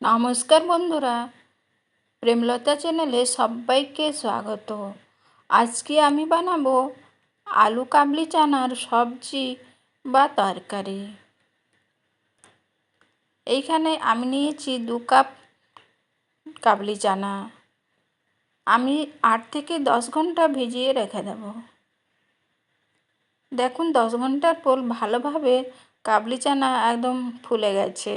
নমস্কার বন্ধুরা, প্রেমলতা চ্যানেলে সবাইকে স্বাগত। আজকে আমি বানাবো আলু কাবলি চানার সবজি বা তরকারি। এইখানে আমি নিয়েছি 2 কাপ কাবলি চানা। আমি 8 থেকে 10 ঘন্টা ভিজিয়ে রেখে দেব। দেখুন 10 ঘন্টার পর ভালোভাবে কাবলি চানা একদম ফুলে গেছে।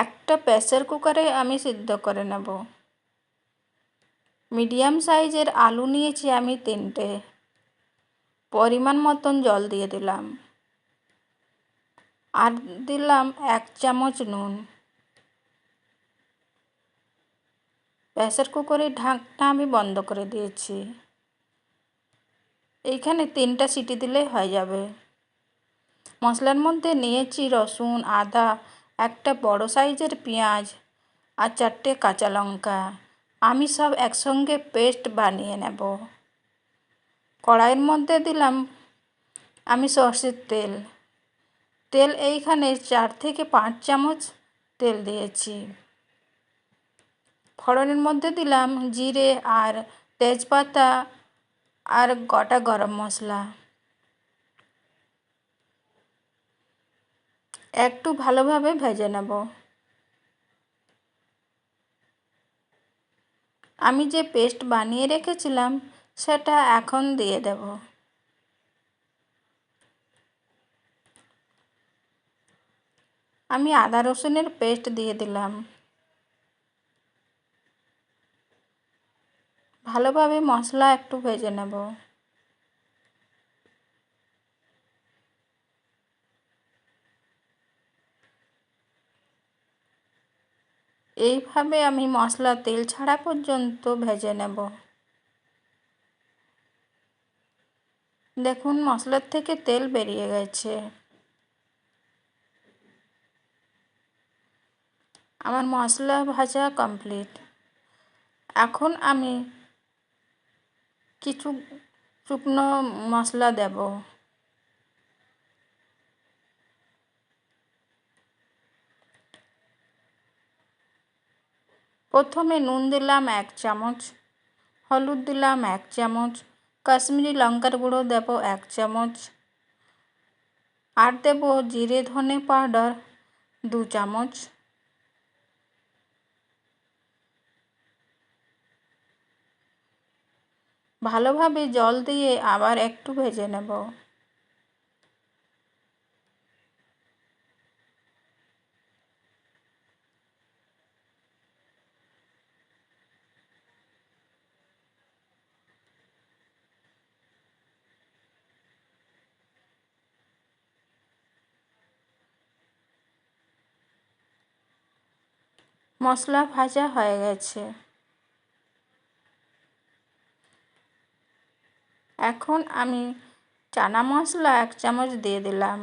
একটা প্রেসার কুকারে আমি সিদ্ধ করে নেব। মিডিয়াম সাইজের আলু নিয়েছি আমি 3টে। পরিমাণ মতন জল দিয়ে দিলাম, আর দিলাম 1 চামচ নুন। প্রেসার কুকারের ঢাকনা আমি বন্ধ করে দিয়েছি। এইখানে 3টা সিটি দিলেই হয়ে যাবে। মশলার মধ্যে নিয়েছি রসুন, আদা, একটা বড় সাইজের পেঁয়াজ আর 4টে কাঁচা লঙ্কা। আমি সব একসঙ্গে পেস্ট বানিয়ে নেব। কড়াইয়ের মধ্যে দিলাম আমি সরষের তেল এইখানে 4 থেকে 5 চামচ তেল দিয়েছি। ফোড়নের মধ্যে দিলাম জিরে আর তেজপাতা আর গোটা গরম মশলা। একটু ভালোভাবে ভেজে নেব। আমি যে পেস্ট বানিয়ে রেখেছিলাম সেটা এখন দিয়ে দেব। আমি আদা রসুনের পেস্ট দিয়ে দিলাম। ভালোভাবে মশলা একটু ভেজে নেব। এইভাবে আমি মশলা তেল ছাড়া পর্যন্ত ভেজে নেব। দেখুন মশলার থেকে তেল বেরিয়ে গেছে। আমার মশলা ভাজা কমপ্লিট। এখন আমি কিছু শুকনো মশলা দেব। প্রথমে নুন দিলাম 1 চামচ, হলুদ দিলাম 1 চামচ, কাশ্মীরি লঙ্কার গুঁড়ো দেব 1 চামচ, আর দেব জিরে ধনে পাউডার 2 চামচ। ভালোভাবে জল দিয়ে আবার একটু ভেজে নেব। মশলা ভাজা হয়ে গেছে। এখন আমি চানা মশলা 1 চামচ দিয়ে দিলাম।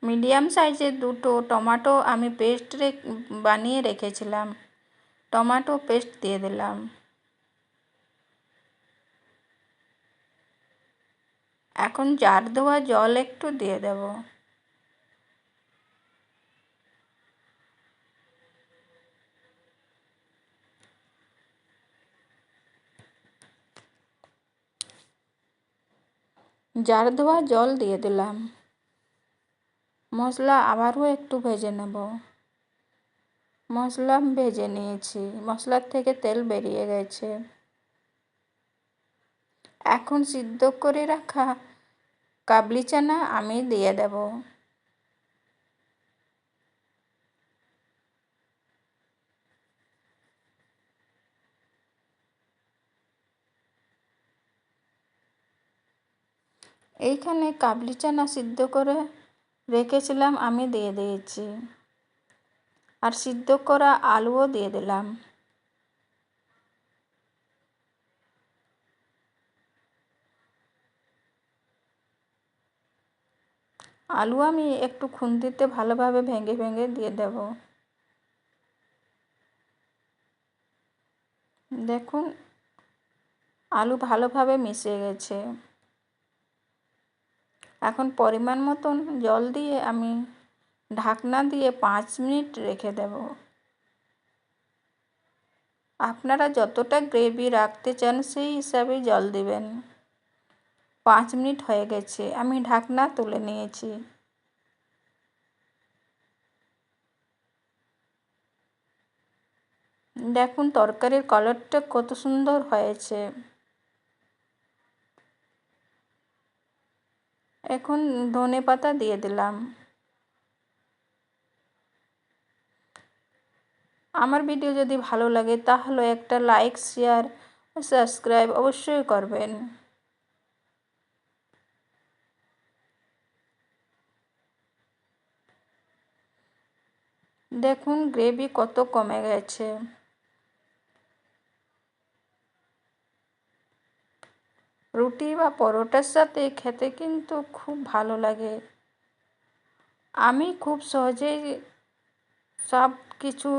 মিডিয়াম সাইজের 2টো টমেটো আমি বানিয়ে রেখেছিলাম, টমেটো পেস্ট দিয়ে দিলাম। এখন জার দেওয়া জল একটু দিয়ে দেব। জার দেওয়া জল দিয়ে দিলাম। মশলা আবারও একটু ভেজে নেব। মশলা ভেজে নিয়েছি, মশলার থেকে তেল বেরিয়ে গেছে। এখন সিদ্ধ করে রাখা কাবলি চানা আমি দিয়ে দেব। এইখানে কাবলি চানা সিদ্ধ করে রেখেছিলাম আমি দিয়ে দিয়েছি, আর সিদ্ধ করা আলুও দিয়ে দিলাম। আলু আমি একটু খুন্তিতে ভালোভাবে ভেঙে ভেঙে দিয়ে দেব। দেখুন আলু ভালোভাবে মিশে গেছে। এখন পরিমাণ মতন জল দিয়ে আমি ঢাকনা দিয়ে 5 মিনিট রেখে দেব। আপনারা যতটা গ্রেভি রাখতে চান সেই হিসাবে জল দিবেন। 5 মিনিট হয়ে গেছে, আমি ঢাকনা তুলে নিয়েছি। দেখুন তরকারির কালারটা কত সুন্দর হয়েছে। এখন ধনেপাতা দিয়ে দিলাম। আমার ভিডিও যদি ভালো লাগে তাহলে একটা লাইক, শেয়ার ও সাবস্ক্রাইব অবশ্যই করবেন। দেখুন গ্রেভি কত কমে গেছে। রুটি বা পরোটার সাথে খেতে কিন্তু খুব ভালো লাগে। আমি খুব সহজেই সব কিছু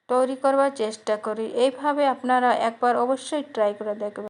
তৈরি করবার চেষ্টা করি। এইভাবে আপনারা একবার অবশ্যই ট্রাই করে দেখবেন।